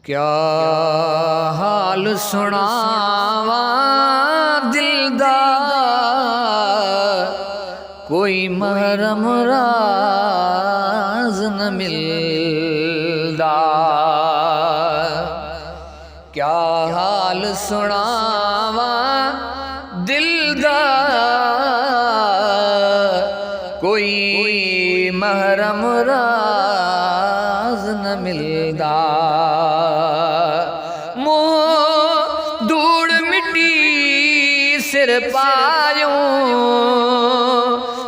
क्या हाल सुनावा दिल दा, कोई महरम राज न मिलदा। क्या हाल सुनावा दिल दा, कोई महरम राज न मिलदा। मुँह धूड़ मिट्टी सिर पायूं,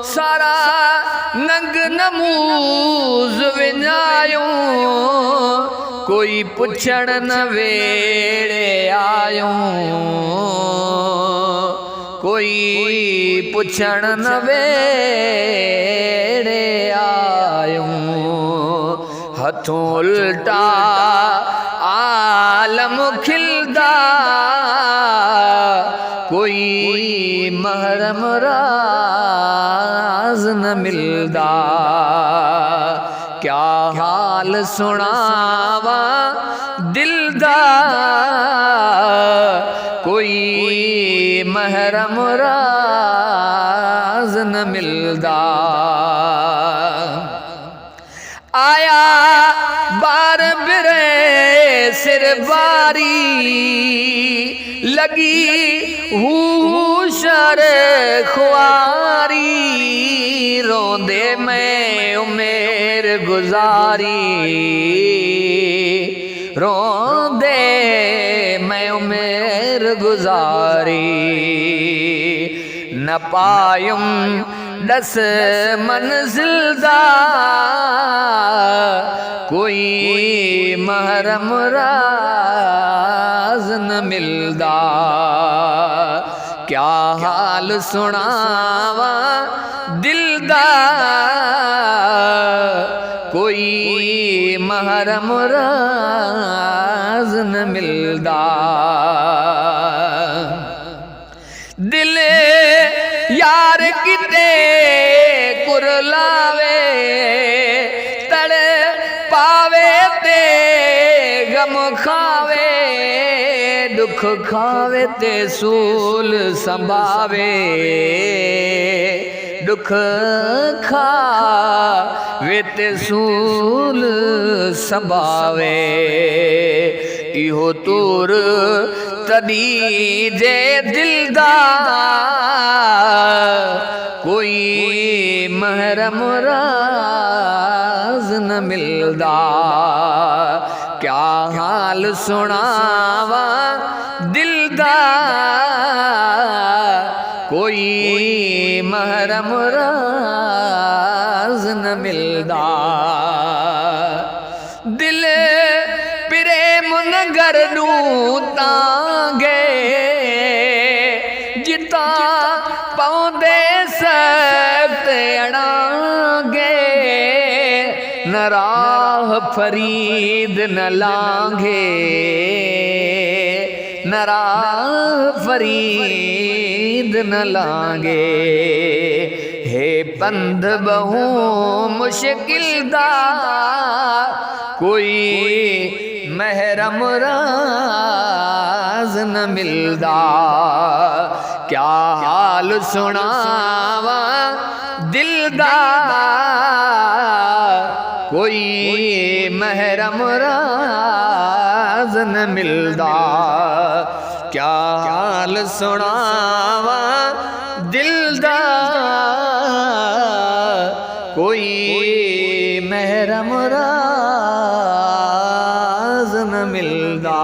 सारा नंग नमूज विञायूं, कोई पुछण न वेड़े आयूं, कोई पुछण न वेड़े आयूं। हथों उल्टा आलम खिलदा, कोई महरम राज न मिलदा। क्या हाल सुनावा दिल दा, कोई महरम राज न मिलदा। आया बार बिरे सिर बारी, लगी हूशर ख्वारी, रोंदे मैं उमेर गुजारी, रोंदे मैं उमेर गुजारी। न पायुम दस मंजिल दा, कोई महरम राज न मिलदा। क्या हाल सुनावा दिल दा, कोई महरम राज न मिलदा। दिल यार किते कुरलावे, तड़े पावे ते गम खावे, दुख खावे ते सूल संभावे, दुख खावे ते सूल संभावे। इहो तूर तदी जे दिल दा, कोई महरम राज न मिलदा। क्या हाल सुनावा दिल दा, कोई महरम राज न मिलदा। दिल प्रेम नगर नू तांगे, जिता पौंदे सख्त अड़ांगे, न राह फरीद न लांघे, न राह फरीद न लांघे। हे पंध बहु मुश्किल दा, कोई महरम राज न मिलदा। क्या हाल सुनावा दिल दा, कोई महरम राज न मिलदा। क्या हाल सुनावा दिल दा, कोई महरम राज न मिलदा।